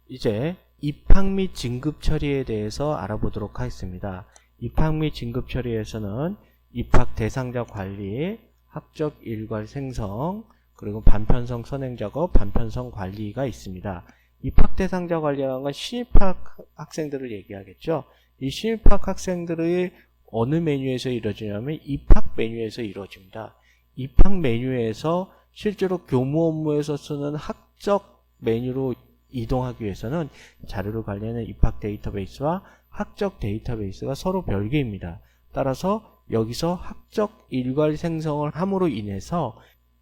이제 입학 및 진급 처리에 대해서 알아보도록 하겠습니다. 입학 및 진급 처리에서는 입학 대상자 관리, 학적 일괄 생성, 그리고 반편성 선행작업, 반편성 관리가 있습니다. 입학 대상자 관리라는 건 신입학 학생들을 얘기하겠죠. 이 신입학 학생들의 어느 메뉴에서 이루어지냐면 입학 메뉴에서 이루어집니다. 입학 메뉴에서 실제로 교무 업무에서 쓰는 학적 메뉴로 이동하기 위해서는 자료를 관리하는 입학 데이터베이스와 학적 데이터베이스가 서로 별개입니다. 따라서 여기서 학적 일괄 생성을 함으로 인해서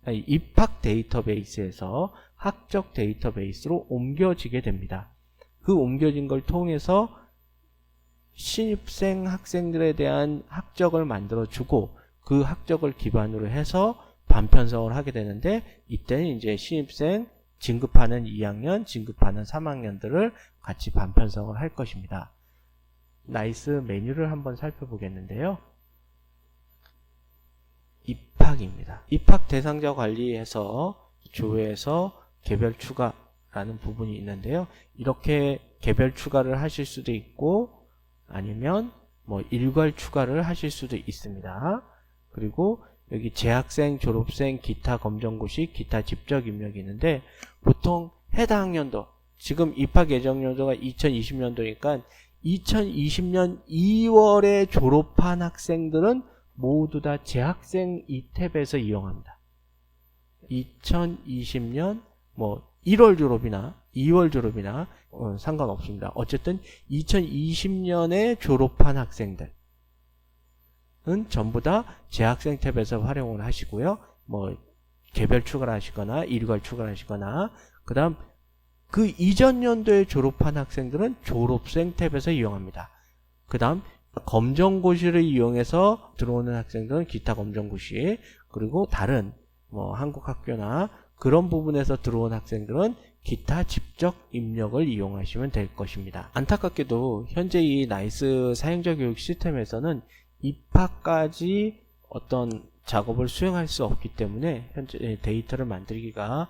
입학 데이터베이스에서 학적 데이터베이스로 옮겨지게 됩니다. 그 옮겨진 걸 통해서 신입생 학생들에 대한 학적을 만들어주고 그 학적을 기반으로 해서 반편성을 하게 되는데, 이때는 이제 신입생 진급하는 2학년, 진급하는 3학년들을 같이 반편성을 할 것입니다. 나이스 메뉴를 한번 살펴보겠는데요. 입학입니다. 입학 대상자 관리에서 조회에서 개별 추가라는 부분이 있는데요. 이렇게 개별 추가를 하실 수도 있고 아니면 일괄 추가를 하실 수도 있습니다. 그리고 여기 재학생, 졸업생, 기타 검정고시, 기타 직접 입력이 있는데, 보통 해당 학년도, 지금 입학 예정 연도가 2020년도니까 2020년 2월에 졸업한 학생들은 모두 다 재학생 이 탭에서 이용합니다. 2020년 1월 졸업이나 2월 졸업이나 상관없습니다. 어쨌든 2020년에 졸업한 학생들은 전부 다 재학생 탭에서 활용을 하시고요. 개별 추가를 하시거나 일괄 추가를 하시거나, 그 다음 그 이전 연도에 졸업한 학생들은 졸업생 탭에서 이용합니다. 그 다음 검정고시를 이용해서 들어오는 학생들은 기타 검정고시, 그리고 다른 한국학교나 그런 부분에서 들어온 학생들은 기타 직접 입력을 이용하시면 될 것입니다. 안타깝게도 현재 이 나이스 사용자 교육 시스템에서는 입학까지 어떤 작업을 수행할 수 없기 때문에 현재 데이터를 만들기가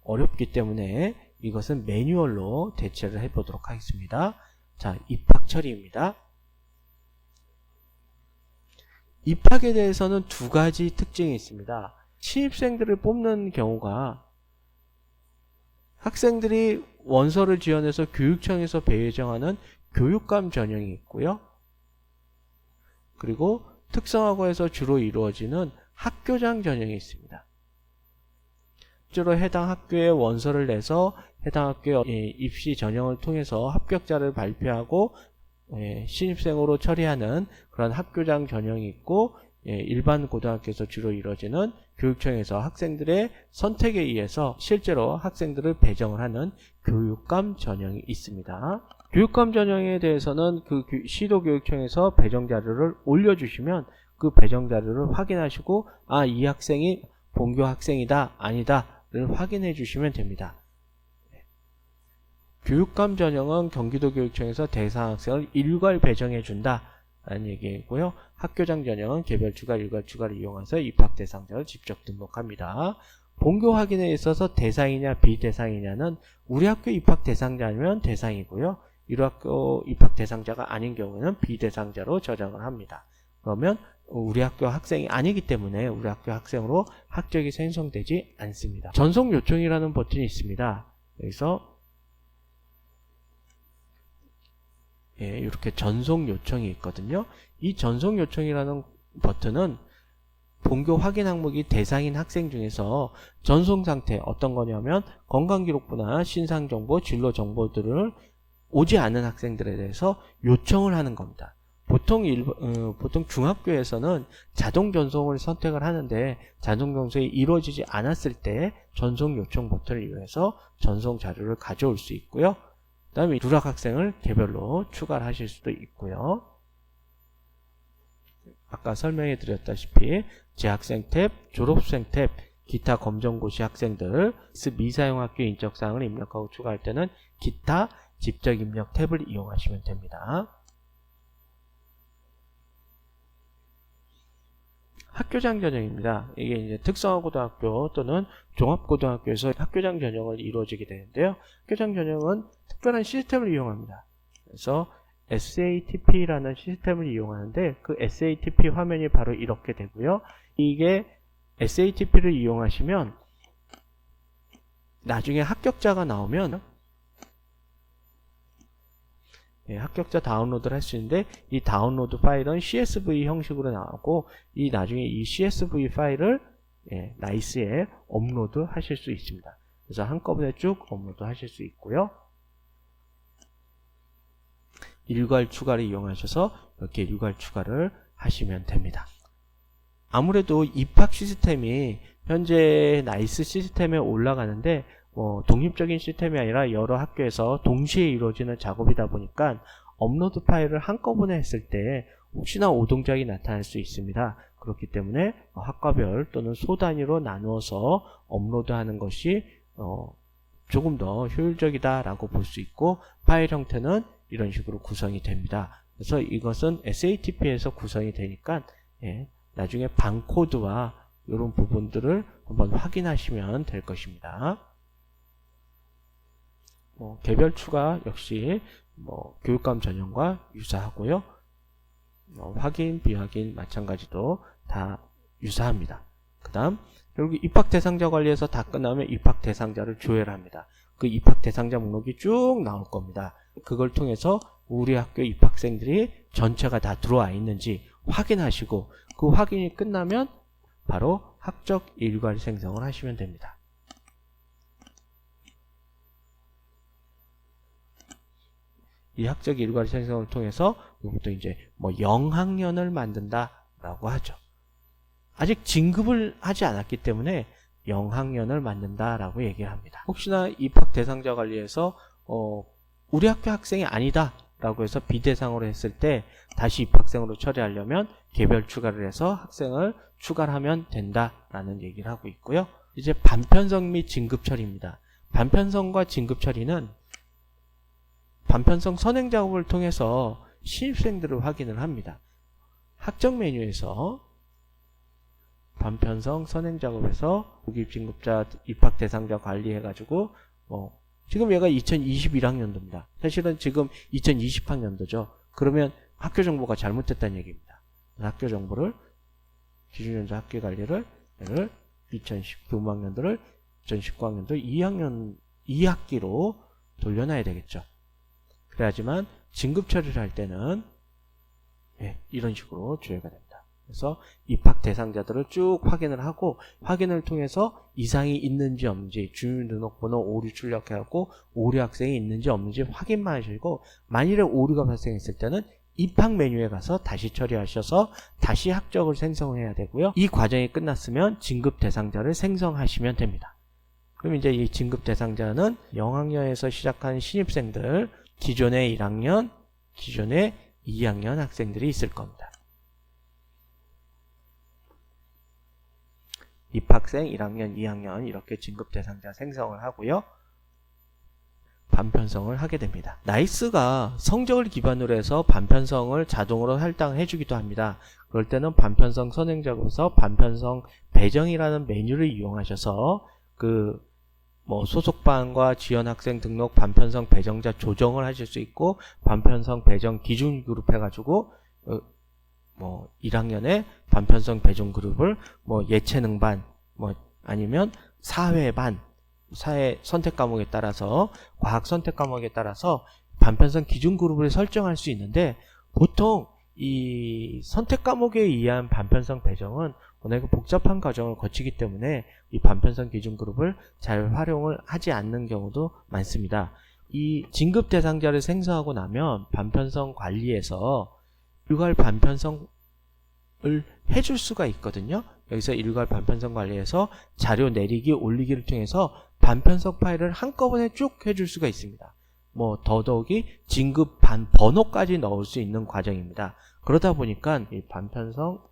어렵기 때문에 이것은 매뉴얼로 대체를 해보도록 하겠습니다. 자, 입학 처리입니다. 입학에 대해서는 두 가지 특징이 있습니다. 신입생들을 뽑는 경우가 학생들이 원서를 지원해서 교육청에서 배정하는 교육감 전형이 있고요. 그리고 특성화고에서 주로 이루어지는 학교장 전형이 있습니다. 실제로 해당 학교에 원서를 내서 해당 학교의 입시 전형을 통해서 합격자를 발표하고 신입생으로 처리하는 그런 학교장 전형이 있고, 일반 고등학교에서 주로 이루어지는 교육청에서 학생들의 선택에 의해서 실제로 학생들을 배정을 하는 교육감 전형이 있습니다. 교육감 전형에 대해서는 그 시도교육청에서 배정 자료를 올려주시면 그 배정 자료를 확인하시고 이 학생이 본교 학생이다 아니다를 확인해 주시면 됩니다. 교육감 전형은 경기도교육청에서 대상 학생을 일괄 배정해 준다 라는 얘기고요. 학교장 전형은 개별 추가, 일괄 추가를 이용해서 입학 대상자를 직접 등록합니다. 본교 확인에 있어서 대상이냐 비대상이냐는 우리 학교 입학 대상자면 대상이고요. 이 학교 입학 대상자가 아닌 경우는 비대상자로 저장을 합니다. 그러면 우리 학교 학생이 아니기 때문에 우리 학교 학생으로 학적이 생성되지 않습니다. 전송 요청이라는 버튼이 있습니다. 여기서 이렇게 전송 요청이 있거든요. 이 전송 요청이라는 버튼은 본교 확인 항목이 대상인 학생 중에서 전송 상태, 어떤 거냐면 건강기록부나 신상정보, 진로 정보들을 오지 않은 학생들에 대해서 요청을 하는 겁니다. 보통 중학교에서는 자동 전송을 선택을 하는데 자동 전송이 이루어지지 않았을 때 전송 요청 버튼을 이용해서 전송 자료를 가져올 수 있고요. 그 다음에 누락 학생을 개별로 추가를 하실 수도 있고요. 아까 설명해 드렸다시피 재학생 탭, 졸업생 탭, 기타 검정고시 학생들, 미사용 학교 인적사항을 입력하고 추가할 때는 기타 직접 입력 탭을 이용하시면 됩니다. 학교장 전형입니다. 이게 이제 특성화고등학교 또는 종합고등학교에서 학교장 전형을 이루어지게 되는데요. 학교장 전형은 특별한 시스템을 이용합니다. 그래서 SATP라는 시스템을 이용하는데 그 SATP 화면이 바로 이렇게 되고요. 이게 SATP를 이용하시면 나중에 합격자가 나오면 합격자 다운로드를 할 수 있는데 이 다운로드 파일은 CSV 형식으로 나오고 이 나중에 이 CSV 파일을 나이스에 업로드 하실 수 있습니다. 그래서 한꺼번에 쭉 업로드 하실 수 있고요. 일괄 추가를 이용하셔서 이렇게 일괄 추가를 하시면 됩니다. 아무래도 입학 시스템이 현재 나이스 시스템에 올라가는데 독립적인 시스템이 아니라 여러 학교에서 동시에 이루어지는 작업이다 보니까 업로드 파일을 한꺼번에 했을 때 혹시나 오동작이 나타날 수 있습니다. 그렇기 때문에 학과별 또는 소 단위로 나누어서 업로드하는 것이 조금 더 효율적이다 라고 볼 수 있고, 파일 형태는 이런 식으로 구성이 됩니다. 그래서 이것은 SATP에서 구성이 되니까 나중에 방코드와 이런 부분들을 한번 확인하시면 될 것입니다. 개별 추가 역시 교육감 전형과 유사하고요. 확인, 비확인 마찬가지도 다 유사합니다. 그 다음 결국 입학 대상자 관리에서 다 끝나면 입학 대상자를 조회합니다. 그 입학 대상자 목록이 쭉 나올 겁니다. 그걸 통해서 우리 학교 입학생들이 전체가 다 들어와 있는지 확인하시고, 그 확인이 끝나면 바로 학적 일괄 생성을 하시면 됩니다. 이 학적 일괄 생성을 통해서 이것도 이제 0학년을 만든다라고 하죠. 아직 진급을 하지 않았기 때문에 0학년을 만든다라고 얘기를 합니다. 혹시나 입학 대상자 관리에서 우리 학교 학생이 아니다 라고 해서 비대상으로 했을 때 다시 입학생으로 처리하려면 개별 추가를 해서 학생을 추가를 하면 된다라는 얘기를 하고 있고요. 이제 반편성 및 진급 처리입니다. 반편성과 진급 처리는 반편성 선행 작업을 통해서 신입생들을 확인을 합니다. 학적 메뉴에서 반편성 선행 작업에서 고급 진급자 입학 대상자 관리해가지고 지금 얘가 2021학년도입니다. 사실은 지금 2020학년도죠. 그러면 학교 정보가 잘못됐다는 얘기입니다. 학교 정보를 기준연도 학교 관리를 2019학년도를 2019학년도 2학기로 돌려놔야 되겠죠. 그래야지만 진급 처리를 할 때는 이런 식으로 조회가 됩니다. 그래서 입학 대상자들을 쭉 확인을 하고, 확인을 통해서 이상이 있는지 없는지 주민등록번호 오류 출력해갖고 오류 학생이 있는지 없는지 확인만 하시고, 만일에 오류가 발생했을 때는 입학 메뉴에 가서 다시 처리하셔서 다시 학적을 생성해야 되고요. 이 과정이 끝났으면 진급 대상자를 생성하시면 됩니다. 그럼 이제 이 진급 대상자는 0학년에서 시작한 신입생들, 기존의 1학년, 기존의 2학년 학생들이 있을 겁니다. 입학생 1학년, 2학년 이렇게 진급 대상자 생성을 하고요. 반편성을 하게 됩니다. 나이스가 성적을 기반으로 해서 반편성을 자동으로 할당해 주기도 합니다. 그럴 때는 반편성 선행 작업에서 반편성 배정이라는 메뉴를 이용하셔서 소속반과 지원 학생 등록 반편성 배정자 조정을 하실 수 있고, 반편성 배정 기준 그룹 해가지고 1학년에 반편성 배정 그룹을 예체능반 아니면 사회반, 사회 선택 과목에 따라서, 과학 선택 과목에 따라서 반편성 기준 그룹을 설정할 수 있는데, 보통 이 선택 과목에 의한 반편성 배정은 워낙 복잡한 과정을 거치기 때문에 이 반편성 기준 그룹을 잘 활용을 하지 않는 경우도 많습니다. 이 진급 대상자를 생성하고 나면 반편성 관리에서 일괄 반편성을 해줄 수가 있거든요. 여기서 일괄 반편성 관리에서 자료 내리기, 올리기를 통해서 반편성 파일을 한꺼번에 쭉 해줄 수가 있습니다. 더더욱이 진급 번호까지 넣을 수 있는 과정입니다. 그러다 보니까 이 반편성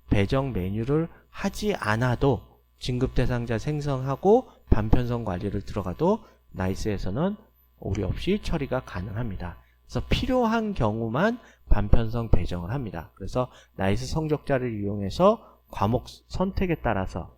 배정 메뉴를 하지 않아도 진급 대상자 생성하고 반편성 관리를 들어가도 나이스에서는 오류 없이 처리가 가능합니다. 그래서 필요한 경우만 반편성 배정을 합니다. 그래서 나이스 성적자를 이용해서 과목 선택에 따라서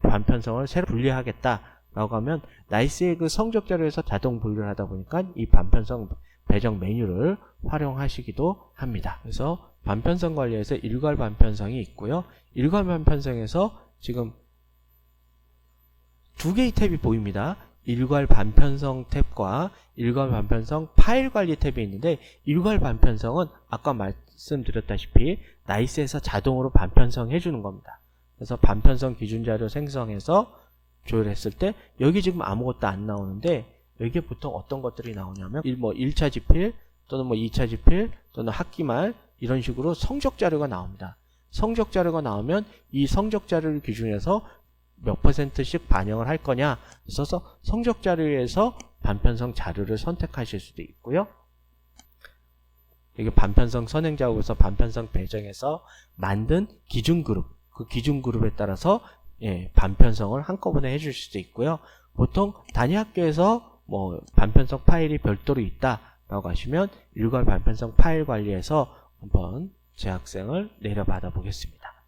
반편성을 새로 분리하겠다 라고 하면 나이스의 그 성적 자료에서 자동 분류를 하다 보니까 이 반편성 배정 메뉴를 활용하시기도 합니다. 그래서 반편성 관리에서 일괄 반편성이 있고요. 일괄 반편성에서 지금 두 개의 탭이 보입니다. 일괄 반편성 탭과 일괄 반편성 파일 관리 탭이 있는데, 일괄 반편성은 아까 말씀드렸다시피 나이스에서 자동으로 반편성 해주는 겁니다. 그래서 반편성 기준 자료 생성해서 조율했을 때 여기 지금 아무것도 안 나오는데, 여기에 보통 어떤 것들이 나오냐면 1차 지필 또는 2차 지필 또는 학기 말 이런 식으로 성적 자료가 나옵니다. 성적 자료가 나오면 이 성적 자료를 기준해서 몇 %씩 반영을 할 거냐, 그래서 성적 자료에서 반편성 자료를 선택하실 수도 있고요. 여기 반편성 선행자국에서 반편성 배정에서 만든 기준 그룹, 그 기준 그룹에 따라서 반편성을 한꺼번에 해줄 수도 있고요. 보통 단위 학교에서 반편성 파일이 별도로 있다라고 하시면 일괄 반편성 파일 관리에서 한번 제 학생을 내려받아 보겠습니다.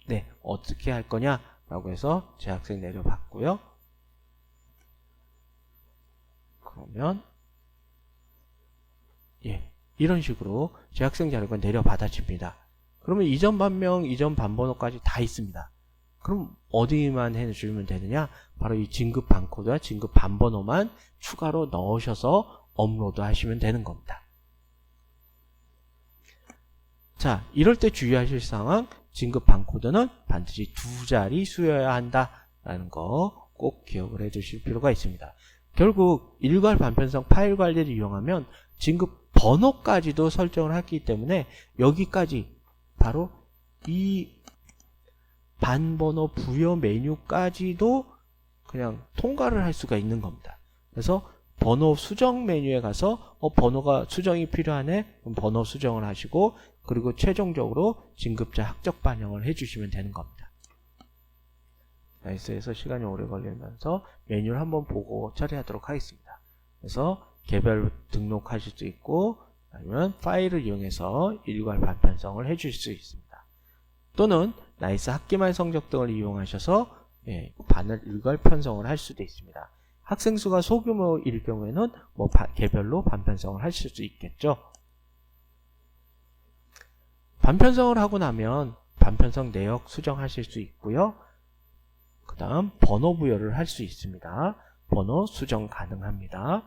네, 어떻게 할 거냐라고 해서 제 학생 내려봤고요. 그러면 이런 식으로 제 학생 자료가 내려받아집니다. 그러면 이전 반명, 이전 반번호까지 다 있습니다. 그럼 어디만 해주면 되느냐? 바로 이 진급 반코드와 진급 반번호만 추가로 넣으셔서 업로드 하시면 되는 겁니다. 자, 이럴 때 주의하실 상황, 진급 반코드는 반드시 2자리 수여야 한다라는 거 꼭 기억을 해 두실 필요가 있습니다. 결국 일괄 반편성 파일 관리를 이용하면 진급 번호까지도 설정을 했기 때문에 여기까지 바로 이 반번호 부여 메뉴까지도 그냥 통과를 할 수가 있는 겁니다. 그래서 번호 수정 메뉴에 가서 번호가 수정이 필요하네, 그럼 번호 수정을 하시고, 그리고 최종적으로 진급자 학적 반영을 해주시면 되는 겁니다. 나이스에서 시간이 오래 걸리면서 메뉴를 한번 보고 처리하도록 하겠습니다. 그래서 개별 등록하실 수 있고, 아니면 파일을 이용해서 일괄 반편성을 해줄 수 있습니다. 또는 나이스 학기말 성적 등을 이용하셔서 반을 일괄 편성을 할 수도 있습니다. 학생 수가 소규모일 경우에는 개별로 반편성을 하실 수 있겠죠. 반편성을 하고 나면 반편성 내역 수정하실 수 있고요. 그 다음 번호 부여를 할 수 있습니다. 번호 수정 가능합니다.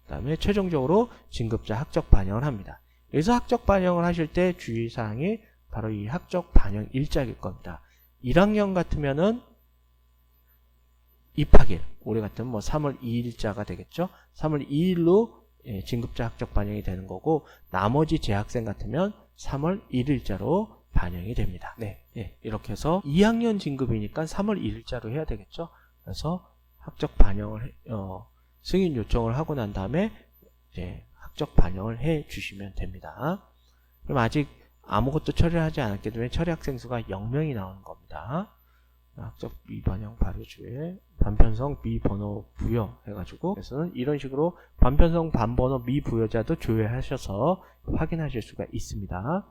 그 다음에 최종적으로 진급자 학적 반영을 합니다. 여기서 학적 반영을 하실 때 주의사항이 바로 이 학적 반영 일자일 겁니다. 1학년 같으면은 입학일, 올해 같으면 3월 2일자가 되겠죠. 3월 2일로 진급자 학적 반영이 되는 거고, 나머지 재학생 같으면 3월 1일자로 반영이 됩니다. 이렇게 해서 2학년 진급이니까 3월 1일자로 해야 되겠죠. 그래서 학적 반영을 승인 요청을 하고 난 다음에 이제 학적 반영을 해 주시면 됩니다. 그럼 아직 아무것도 처리를 하지 않았기 때문에 처리 학생 수가 0명이 나오는 겁니다. 학적 미반영 발효주에 반편성 미번호 부여 해가지고, 그래서는 이런 식으로 반편성 반번호 미부여자도 조회하셔서 확인하실 수가 있습니다.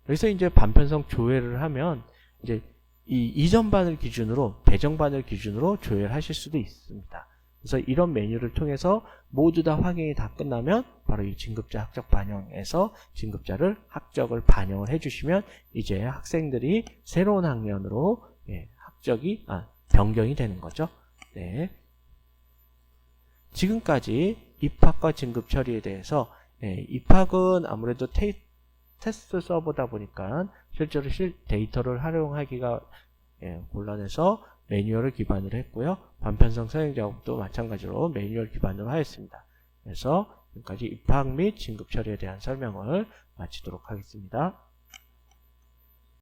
그래서 이제 반편성 조회를 하면 이제 이 이전 반을 기준으로, 배정 반을 기준으로 조회를 하실 수도 있습니다. 그래서 이런 메뉴를 통해서 모두 다 확인이 다 끝나면 바로 이 진급자 학적 반영에서 진급자를 학적을 반영을 해주시면 이제 학생들이 새로운 학년으로 학적이 변경이 되는 거죠. 지금까지 입학과 진급 처리에 대해서, 입학은 아무래도 테스트 서버다 보니까 실제로 데이터를 활용하기가 곤란해서 매뉴얼을 기반으로 했고요. 반편성 선행 작업도 마찬가지로 매뉴얼 기반으로 하였습니다. 그래서 지금까지 입학 및 진급 처리에 대한 설명을 마치도록 하겠습니다.